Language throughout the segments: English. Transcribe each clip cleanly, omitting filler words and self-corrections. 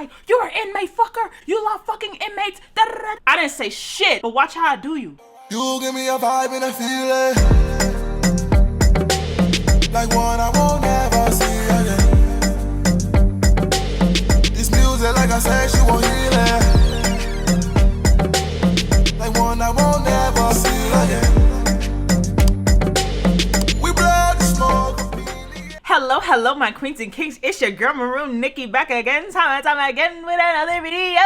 like, you're an inmate fucker, you love fucking inmates, da, da, da. I didn't say shit, but watch how I do you. You give me a vibe and a feeling like one I won't ever see again. This music, like I said, she won't heal it. Like one I won't ever see again. We blow the smoke. Hello, my queens and kings. It's your girl Maroon Nikki back again, time again with another video.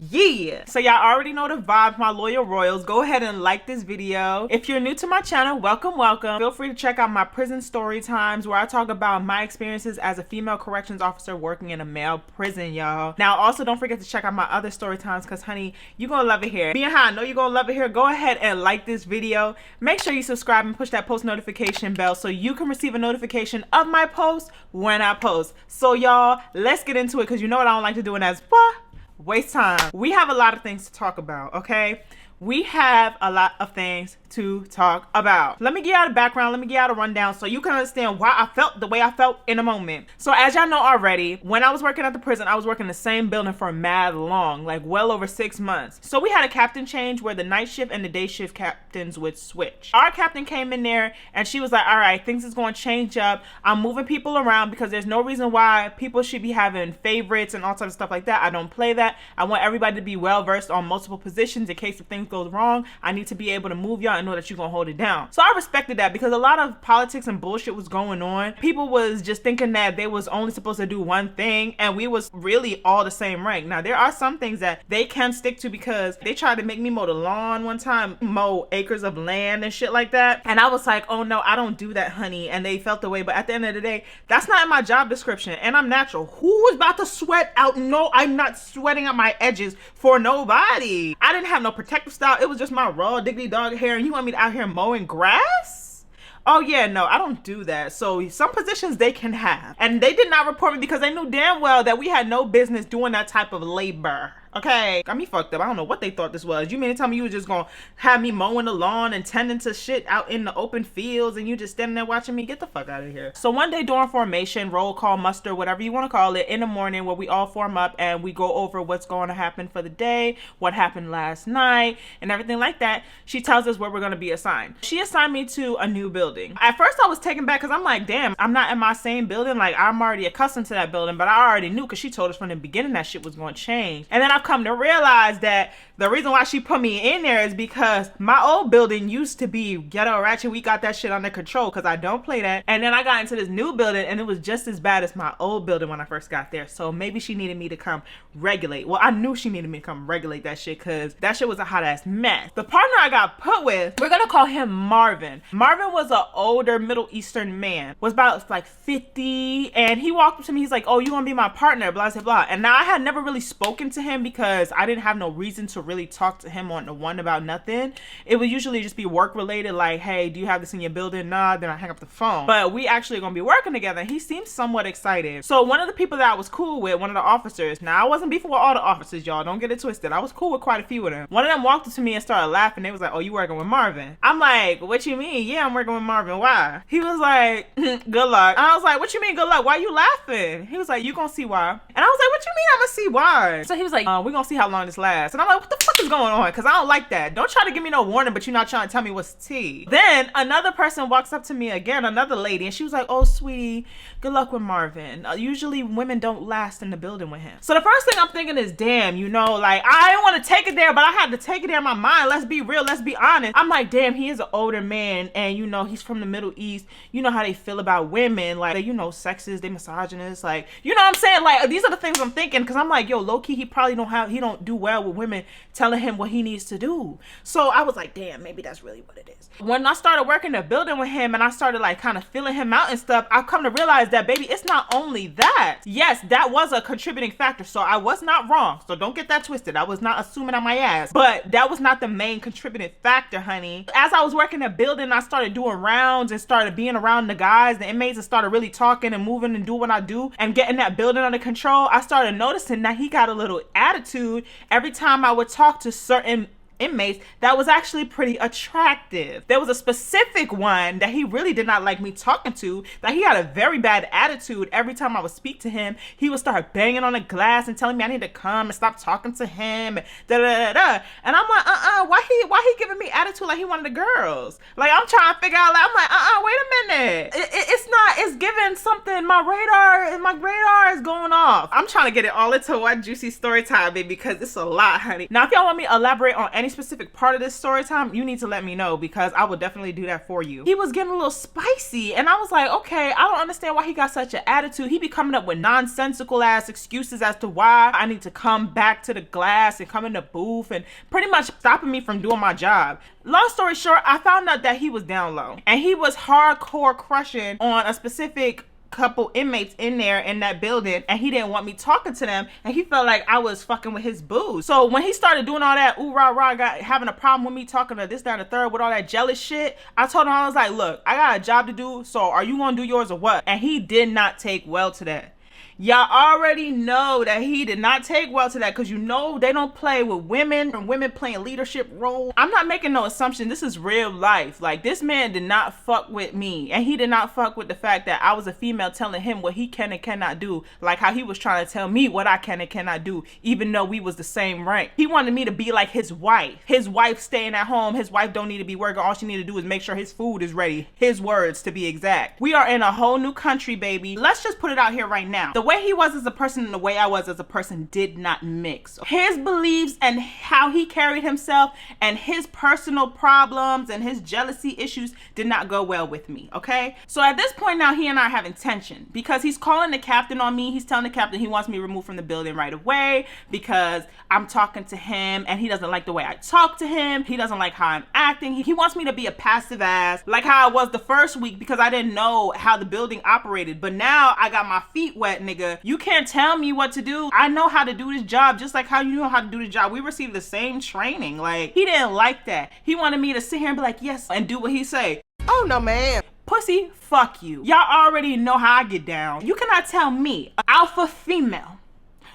Yeah, so y'all already know the vibes, my loyal royals. Go ahead and like this video. If you're new to my channel, welcome. Feel free to check out my prison story times where I talk about my experiences as a female corrections officer working in a male prison, y'all. Now also don't forget to check out my other story times because honey, you're gonna love it here. Being how I know you're gonna love it here, go ahead and like this video. Make sure you subscribe and push that post notification bell so you can receive a notification of my post when I post. So y'all, let's get into it because you know what I don't like to do, and that's what? Waste time. We have a lot of things to talk about, okay? We have a lot of things to talk about. Let me give y'all the background, let me give y'all the rundown so you can understand why I felt the way I felt in a moment. So as y'all know already, when I was working at the prison, I was working in the same building for mad long, like well over 6 months. So we had a captain change where the night shift and the day shift captains would switch. Our captain came in there and she was like, all right, things is going to change up. I'm moving people around because there's no reason why people should be having favorites and all types of stuff like that. I don't play that. I want everybody to be well versed on multiple positions in case if things goes wrong. I need to be able to move y'all and know that you're gonna hold it down. So I respected that because a lot of politics and bullshit was going on. People was just thinking that they was only supposed to do one thing and we was really all the same rank. Now there are some things that they can stick to because they tried to make me mow the lawn one time, mow acres of land and shit like that. And I was like, oh no, I don't do that, honey. And they felt the way, but at the end of the day, that's not in my job description and I'm natural. Who is about to sweat out? No, I'm not sweating out my edges for nobody. I didn't have no protective style. It was just my raw diggity dog hair and you want me out here mowing grass? Oh yeah, no, I don't do that. So some positions they can have. And they did not report me because they knew damn well that we had no business doing that type of labor. Okay, got me fucked up. I don't know what they thought this was. You mean to tell me you was just gonna have me mowing the lawn and tending to shit out in the open fields and you just standing there watching me? Get the fuck out of here. So one day during formation, roll call, muster, whatever you want to call it, in the morning where we all form up and we go over what's going to happen for the day, what happened last night and everything like that, she tells us where we're going to be assigned. She assigned me to a new building. At first I was taken back because I'm like, damn, I'm not in my same building. Like I'm already accustomed to that building, but I already knew because she told us from the beginning that shit was going to change. And then I've come to realize that the reason why she put me in there is because my old building used to be ghetto ratchet. We got that shit under control because I don't play that. And then I got into this new building and it was just as bad as my old building when I first got there. So maybe she needed me to come regulate. Well, I knew she needed me to come regulate that shit because that shit was a hot ass mess. The partner I got put with, we're gonna call him Marvin. Marvin was an older Middle Eastern man, was about like 50, and he walked up to me, he's like, oh, you wanna be my partner, blah, blah, blah. And now I had never really spoken to him because I didn't have no reason to really talk to him on the one about nothing. It would usually just be work related, like, hey, do you have this in your building? Nah, then I hang up the phone. But we actually gonna be working together. He seemed somewhat excited. So one of the people that I was cool with, one of the officers, now I wasn't beefing with all the officers, y'all, don't get it twisted. I was cool with quite a few of them. One of them walked up to me and started laughing. They was like, oh, you working with Marvin? I'm like, what you mean? Yeah, I'm working with Marvin. Why? He was like, good luck. I was like, what you mean good luck? Why you laughing? He was like, you gonna see why. And I was like, what you mean I'm gonna see why? So he was like, we're gonna see how long this lasts. And I'm like, what the fuck is going on? Because I don't like that. Don't try to give me no warning, but you're not trying to tell me what's tea. Then another person walks up to me again, another lady, and she was like, oh, sweetie, good luck with Marvin. Usually women don't last in the building with him. So the first thing I'm thinking is, damn, you know, like, I didn't want to take it there, but I had to take it there in my mind. Let's be real. Let's be honest. I'm like, damn, he is an older man, and, you know, he's from the Middle East. You know how they feel about women. Like, they, you know, sexist, they misogynist. Like, you know what I'm saying? Like, these are the things I'm thinking, because I'm like, yo, low-key, he probably don't do well with women telling him what he needs to do. So I was like, damn, maybe that's really what it is. When I started working the building with him and I started like kind of feeling him out and stuff, I've come to realize that, baby, it's not only that. Yes, that was a contributing factor. So I was not wrong. So don't get that twisted. I was not assuming on my ass, but that was not the main contributing factor, honey. As I was working the building, I started doing rounds and started being around the guys, the inmates, and started really talking and moving and doing what I do and getting that building under control. I started noticing that he got a little attitude every time I would talk to certain inmates that was actually pretty attractive. There was a specific one that he really did not like me talking to, that he had a very bad attitude. Every time I would speak to him, he would start banging on the glass and telling me I need to come and stop talking to him, and and I'm like, why he giving me attitude like he wanted the girls? Like, I'm trying to figure out, like, I'm like, wait a minute. It's giving something. My radar is going off. I'm trying to get it all into one juicy story time, baby, because it's a lot, honey. Now, if y'all want me to elaborate on any specific part of this story time, you need to let me know, because I will definitely do that for you. He was getting a little spicy, and I was like, okay, I don't understand why he got such an attitude. He be coming up with nonsensical ass excuses as to why I need to come back to the glass and come in the booth, and pretty much stopping me from doing my job. Long story short, I found out that he was down low, and he was hardcore crushing on a specific couple inmates in there in that building, and he didn't want me talking to them, and he felt like I was fucking with his boo. So when he started doing all that ooh rah rah, having a problem with me talking to this, that, and the third with all that jealous shit, I told him, I was like, look, I got a job to do, so are you gonna do yours or what? And he did not take well to that. Y'all already know that he did not take well to that, because you know they don't play with women and women playing leadership roles. I'm not making no assumption. This is real life. Like, this man did not fuck with me, and he did not fuck with the fact that I was a female telling him what he can and cannot do, like how he was trying to tell me what I can and cannot do, even though we was the same rank. He wanted me to be like his wife. His wife staying at home. His wife don't need to be working. All she need to do is make sure his food is ready. His words, to be exact. We are in a whole new country, baby. Let's just put it out here right now. The way he was as a person and the way I was as a person did not mix. His beliefs and how he carried himself and his personal problems and his jealousy issues did not go well with me, okay? So at this point now, he and I are having tension, because he's calling the captain on me. He's telling the captain he wants me removed from the building right away because I'm talking to him and he doesn't like the way I talk to him. He doesn't like how I'm acting. He wants me to be a passive ass, like how I was the first week, because I didn't know how the building operated. But now I got my feet wet, nigga. You can't tell me what to do. I know how to do this job just like how you know how to do the job. We received the same training. Like, he didn't like that. He wanted me to sit here and be like, yes, and do what he say. Oh no, man. Pussy, fuck you. Y'all already know how I get down. You cannot tell me, an alpha female,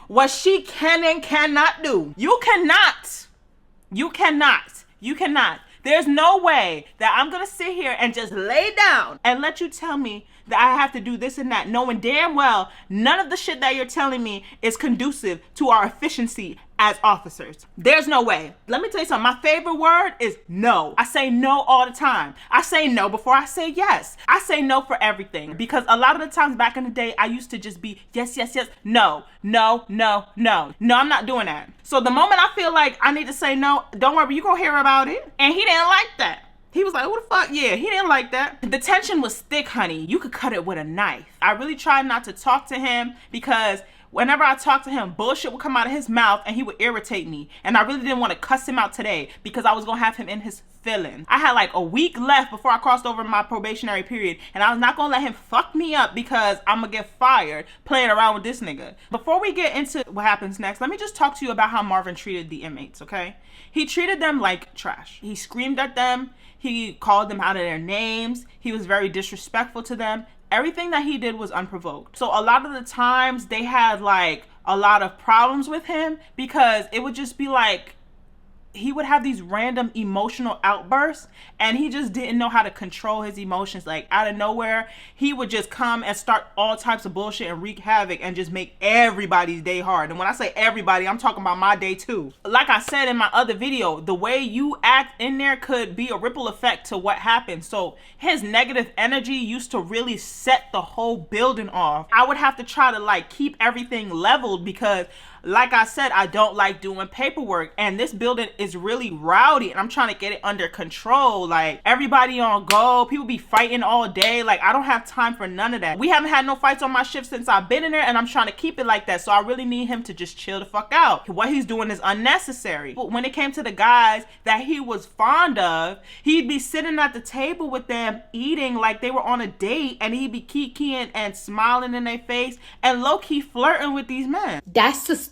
what she can and cannot do. You cannot. You cannot. You cannot. There's no way that I'm gonna sit here and just lay down and let you tell me that I have to do this and that, knowing damn well none of the shit that you're telling me is conducive to our efficiency as officers. There's no way. Let me tell you something. My favorite word is no. I say no all the time. I say no before I say yes. I say no for everything, because a lot of the times back in the day, I used to just be yes, yes, yes, no, no, no, no. No, I'm not doing that. So the moment I feel like I need to say no, don't worry, you gonna hear about it. And he didn't like that. He was like, what the fuck? Yeah, he didn't like that. The tension was thick, honey. You could cut it with a knife. I really tried not to talk to him, because whenever I talked to him, bullshit would come out of his mouth and he would irritate me. And I really didn't want to cuss him out today, because I was going to have him in his feelings. I had like a week left before I crossed over my probationary period, and I was not going to let him fuck me up because I'm going to get fired playing around with this nigga. Before we get into what happens next, let me just talk to you about how Marvin treated the inmates, okay? He treated them like trash. He screamed at them. He called them out of their names. He was very disrespectful to them. Everything that he did was unprovoked. So a lot of the times they had like a lot of problems with him, because it would just be like, he would have these random emotional outbursts, and he just didn't know how to control his emotions. Like, out of nowhere, he would just come and start all types of bullshit and wreak havoc and just make everybody's day hard. And when I say everybody, I'm talking about my day too. Like I said in my other video, the way you act in there could be a ripple effect to what happened. So his negative energy used to really set the whole building off. I would have to try to like keep everything leveled, because like I said, I don't like doing paperwork, and this building is really rowdy, and I'm trying to get it under control. Like, everybody on go, people be fighting all day. Like, I don't have time for none of that. We haven't had no fights on my shift since I've been in there, and I'm trying to keep it like that. So I really need him to just chill the fuck out. What he's doing is unnecessary. But when it came to the guys that he was fond of, he'd be sitting at the table with them eating like they were on a date, and he'd be kikiing and smiling in their face and low-key flirting with these men. That's suspicious.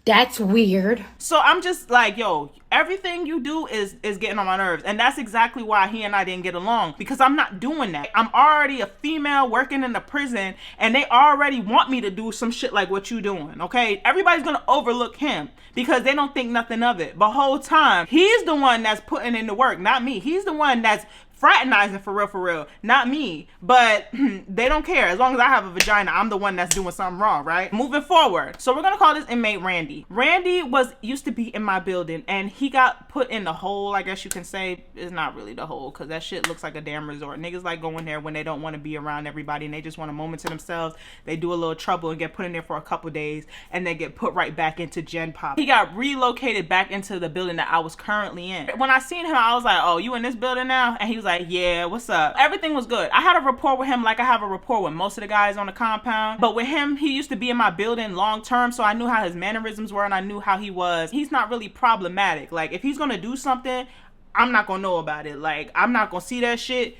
That's weird. So I'm just like, yo, everything you do is getting on my nerves. And that's exactly why he and I didn't get along, because I'm not doing that. I'm already a female working in the prison, and they already want me to do some shit like what you doing, okay? Everybody's gonna overlook him because they don't think nothing of it. But whole time, he's the one that's putting in the work, not me. He's the one that's fraternizing for real, not me. But they don't care. As long as I have a vagina, I'm the one that's doing something wrong, right? Moving forward. So we're gonna call this inmate Randy. Randy used to be in my building, and he got put in the hole, I guess you can say. It's not really the hole, because that shit looks like a damn resort. Niggas like going there when they don't want to be around everybody and they just want a moment to themselves. They do a little trouble and get put in there for a couple days, and they get put right back into Gen Pop. He got relocated back into the building that I was currently in. When I seen him, I was like, oh, you in this building now? And he was like, yeah, what's up? Everything was good. I had a rapport with him like I have a rapport with most of the guys on the compound. But with him, he used to be in my building long term, so I knew how his mannerisms were and I knew how he was. He's not really problematic. Like, if he's gonna do something, I'm not gonna know about it. Like, I'm not gonna see that shit.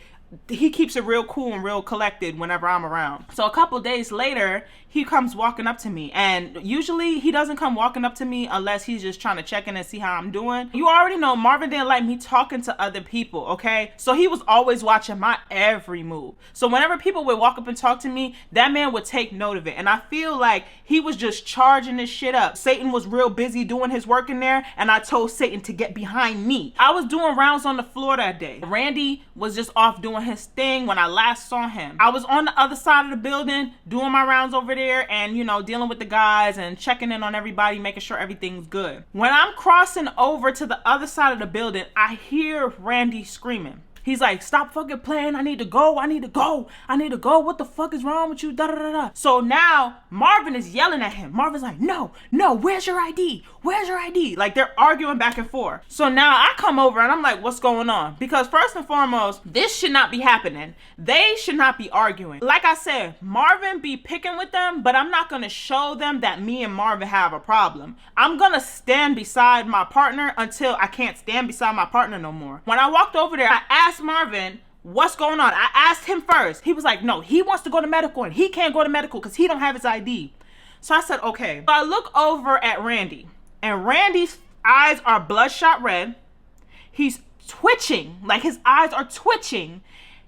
He keeps it real cool and real collected whenever I'm around. So a couple days later, he comes walking up to me, and usually he doesn't come walking up to me unless he's just trying to check in and see how I'm doing. You already know Marvin didn't like me talking to other people, okay? So he was always watching my every move. So whenever people would walk up and talk to me, that man would take note of it. And I feel like he was just charging this shit up. Satan was real busy doing his work in there, and I told Satan to get behind me. I was doing rounds on the floor that day. Randy was just off doing his thing when I last saw him. I was on the other side of the building doing my rounds over there, and you know, dealing with the guys and checking in on everybody, making sure everything's good. When I'm crossing over to the other side of the building, I hear Randy screaming. He's like, stop fucking playing. I need to go. I need to go. I need to go. What the fuck is wrong with you? Da da da da. So now Marvin is yelling at him. Marvin's like, no, where's your ID? Where's your ID? Like, they're arguing back and forth. So now I come over and I'm like, what's going on? Because first and foremost, this should not be happening. They should not be arguing. Like I said, Marvin be picking with them, but I'm not going to show them that me and Marvin have a problem. I'm going to stand beside my partner until I can't stand beside my partner no more. When I walked over there, I asked Marvin, what's going on? I asked him first. He was like, no, he wants to go to medical and he can't go to medical because he don't have his ID. So I said, okay. So I look over at Randy, and Randy's eyes are bloodshot red. He's twitching, like his eyes are twitching.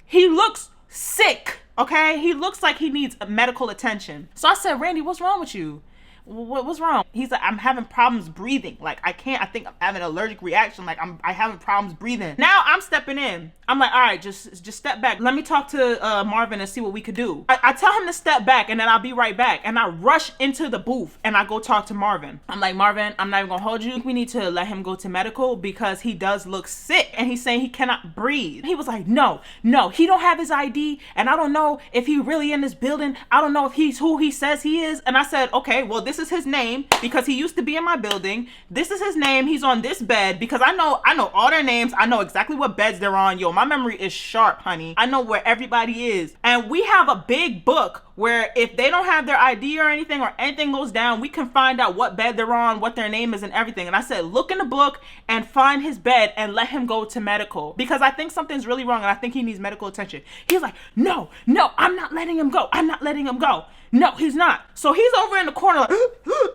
He looks sick, okay? He looks like he needs medical attention. So I said, Randy, what's wrong with you? What's wrong? He's like, I'm having problems breathing. Like, I think I'm having an allergic reaction. Like, I'm having problems breathing. Now I'm stepping in. I'm like, all right, just step back. Let me talk to Marvin and see what we could do. I tell him to step back, and then I'll be right back. And I rush into the booth and I go talk to Marvin. I'm like, Marvin, I'm not even gonna hold you. We need to let him go to medical because he does look sick and he's saying he cannot breathe. He was like, no, he don't have his ID, and I don't know if he really in this building. I don't know if he's who he says he is. And I said, okay, well, this is his name because he used to be in my building. This is his name. He's on this bed because I know all their names. I know exactly what beds they're on. Yo, my memory is sharp, honey. I know where everybody is. And we have a big book where if they don't have their ID or anything goes down, we can find out what bed they're on, what their name is and everything. And I said, look in the book and find his bed and let him go to medical because I think something's really wrong and I think he needs medical attention. He's like, no, I'm not letting him go. I'm not letting him go. No, he's not. So he's over in the corner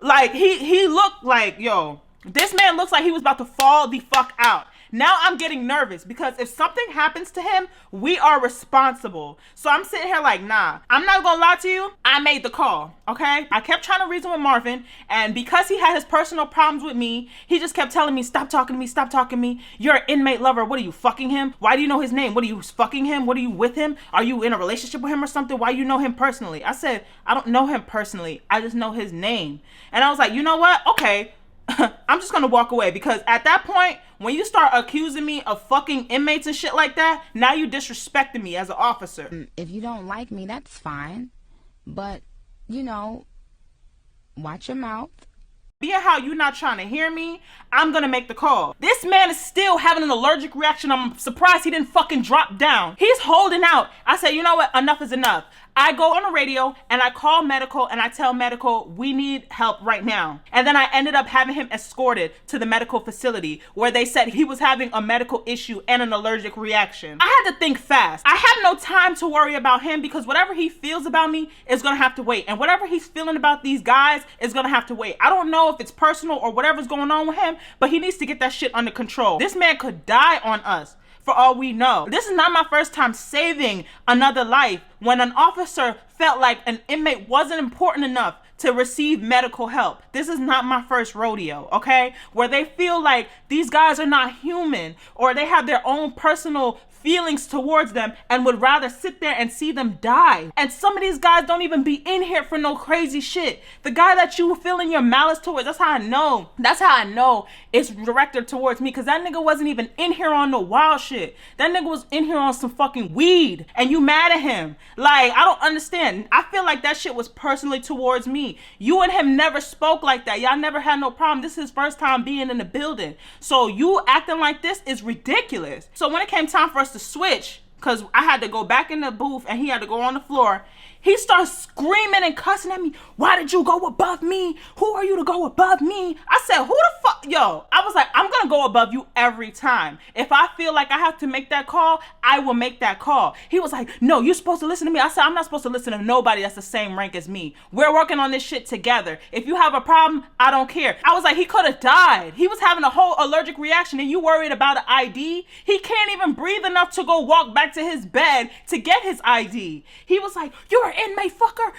like he looked like, yo, this man looks like he was about to fall the fuck out. Now I'm getting nervous because if something happens to him, we are responsible. So I'm sitting here like, nah, I'm not gonna lie to you. I made the call, okay? I kept trying to reason with Marvin, and because he had his personal problems with me, he just kept telling me, stop talking to me, stop talking to me. You're an inmate lover. What are you, fucking him? Why do you know his name? What are you, fucking him? What are you, with him? Are you in a relationship with him or something? Why you know him personally? I said, I don't know him personally. I just know his name. And I was like, you know what? Okay. I'm just gonna walk away because at that point, when you start accusing me of fucking inmates and shit like that, now you disrespecting me as an officer. If you don't like me, that's fine. But, you know, watch your mouth. Being how you not trying to hear me, I'm gonna make the call. This man is still having an allergic reaction. I'm surprised he didn't fucking drop down. He's holding out. I said, you know what? Enough is enough. I go on the radio and I call medical and I tell medical, we need help right now. And then I ended up having him escorted to the medical facility where they said he was having a medical issue and an allergic reaction. I had to think fast. I have no time to worry about him because whatever he feels about me is gonna have to wait. And whatever he's feeling about these guys is gonna have to wait. I don't know if it's personal or whatever's going on with him, but he needs to get that shit under control. This man could die on us for all we know. This is not my first time saving another life when an officer felt like an inmate wasn't important enough to receive medical help. This is not my first rodeo, okay? Where they feel like these guys are not human or they have their own personal feelings towards them and would rather sit there and see them die. And some of these guys don't even be in here for no crazy shit. The guy that you feeling your malice towards, that's how I know. That's how I know it's directed towards me, because that nigga wasn't even in here on no wild shit. That nigga was in here on some fucking weed and you mad at him. Like, I don't understand. I feel like that shit was personally towards me. You and him never spoke like that. Y'all never had no problem. This is his first time being in the building. So you acting like this is ridiculous. So when it came time for us to switch, because I had to go back in the booth and he had to go on the floor, he starts screaming and cussing at me. Why did you go above me? Who are you to go above me? I said, who the fuck? Yo, I was like, I'm gonna go above you every time. If I feel like I have to make that call, I will make that call. He was like, no, you're supposed to listen to me. I said, I'm not supposed to listen to nobody that's the same rank as me. We're working on this shit together. If you have a problem, I don't care. I was like, he could have died. He was having a whole allergic reaction and you worried about an ID? He can't even breathe enough to go walk back to his bed to get his ID. He was like, you're an inmate fucker.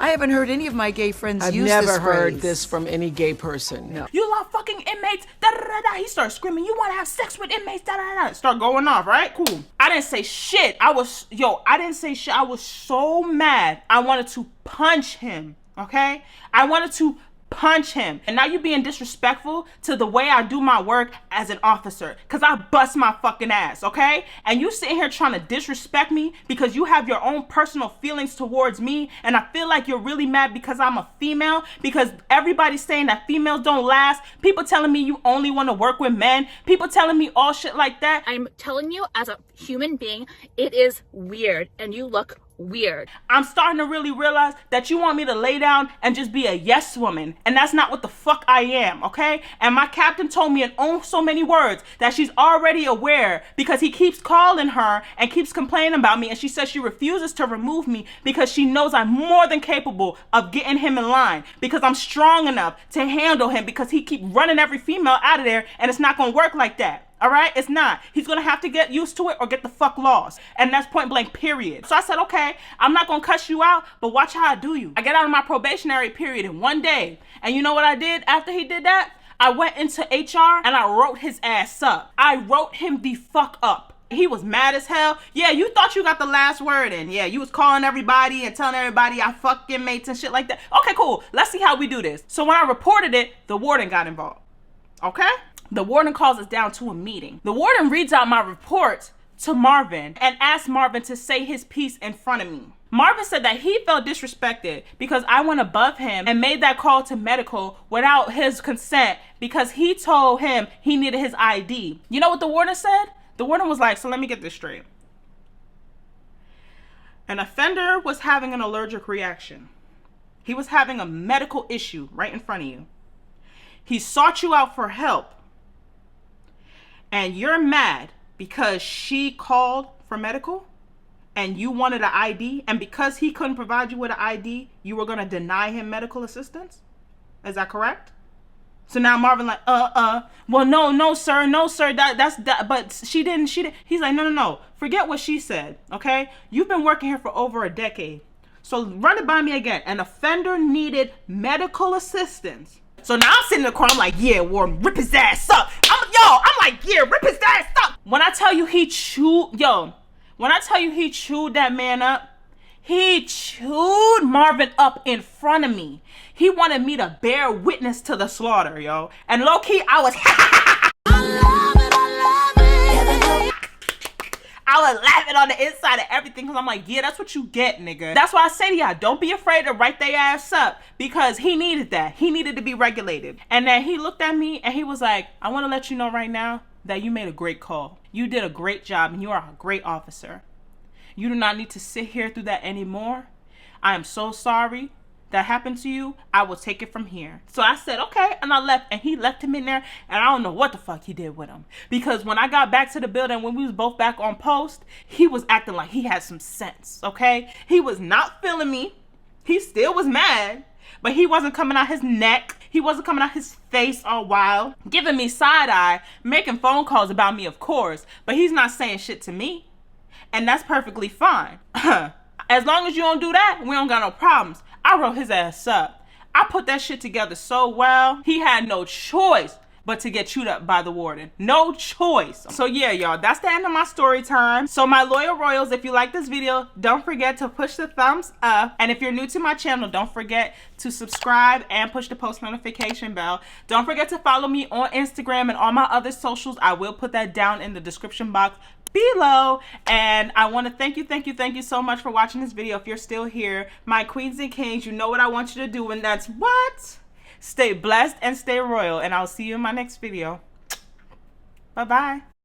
I haven't heard any of my gay friends I've use this never heard phrase. this from any gay person. No. You love fucking inmates. Da, da, da, da. He started screaming, you want to have sex with inmates. Da, da, da. Start going off, right? Cool. I didn't say shit. I didn't say shit. I was so mad. I wanted to punch him. Okay? I wanted to punch him. And now you being disrespectful to the way I do my work as an officer, because I bust my fucking ass, okay? And you sitting here trying to disrespect me because you have your own personal feelings towards me, and I feel like you're really mad because I'm a female, because everybody's saying that females don't last, people telling me you only want to work with men, people telling me all shit like that. I'm telling you, as a human being, it is weird, and you look weird. I'm starting to really realize that you want me to lay down and just be a yes woman, and that's not what the fuck I am, okay? And my captain told me in so many words that she's already aware, because he keeps calling her and keeps complaining about me, and she says she refuses to remove me because she knows I'm more than capable of getting him in line, because I'm strong enough to handle him, because he keep running every female out of there, and it's not gonna work like that. All right, it's not. He's gonna have to get used to it or get the fuck lost. And that's point blank, period. So I said, okay, I'm not gonna cuss you out, but watch how I do you. I get out of my probationary period in 1 day. And you know what I did after he did that? I went into HR and I wrote his ass up. I wrote him the fuck up. He was mad as hell. Yeah, you thought you got the last word in. Yeah, you was calling everybody and telling everybody I fuck inmates and shit like that. Okay, cool. Let's see how we do this. So when I reported it, the warden got involved. Okay? The warden calls us down to a meeting. The warden reads out my report to Marvin and asks Marvin to say his piece in front of me. Marvin said that he felt disrespected because I went above him and made that call to medical without his consent because he told him he needed his ID. You know what the warden said? The warden was like, so let me get this straight. An offender was having an allergic reaction. He was having a medical issue right in front of you. He sought you out for help. And you're mad because she called for medical and you wanted an ID, and because he couldn't provide you with an ID, you were going to deny him medical assistance? Is that correct? So now Marvin like, well, no, sir, but she didn't. He's like, no, forget what she said, okay? You've been working here for over a decade. So run it by me again. An offender needed medical assistance. So now I'm sitting in the corner, I'm like, yeah, Warden, rip his ass up. I'm like, yeah, rip his ass up. When I tell you he chewed that man up, he chewed Marvin up in front of me. He wanted me to bear witness to the slaughter, yo. And low key, I was I was laughing on the inside of everything because I'm like, yeah, that's what you get, nigga. That's why I say to y'all, don't be afraid to write their ass up, because he needed that. He needed to be regulated. And then he looked at me and he was like, I want to let you know right now that you made a great call. You did a great job and you are a great officer. You do not need to sit here through that anymore. I am so sorry that happened to you. I will take it from here. So I said, okay, and I left, and he left him in there, and I don't know what the fuck he did with him. Because when I got back to the building, when we was both back on post, he was acting like he had some sense, okay? He was not feeling me. He still was mad, but he wasn't coming out his neck. He wasn't coming out his face all wild, giving me side eye, making phone calls about me, of course, but he's not saying shit to me. And that's perfectly fine. As long as you don't do that, we don't got no problems. I wrote his ass up. I put that shit together so well, he had no choice but to get chewed up by the warden. No choice. So yeah, y'all, that's the end of my story time. So my loyal royals, if you like this video, don't forget to push the thumbs up. And if you're new to my channel, don't forget to subscribe and push the post notification bell. Don't forget to follow me on Instagram and all my other socials. I will put that down in the description box below. And I want to thank you so much for watching this video. If you're still here, my queens and kings, you know what I want you to do, and that's what? Stay blessed and stay royal, and I'll see you in my next video. Bye bye.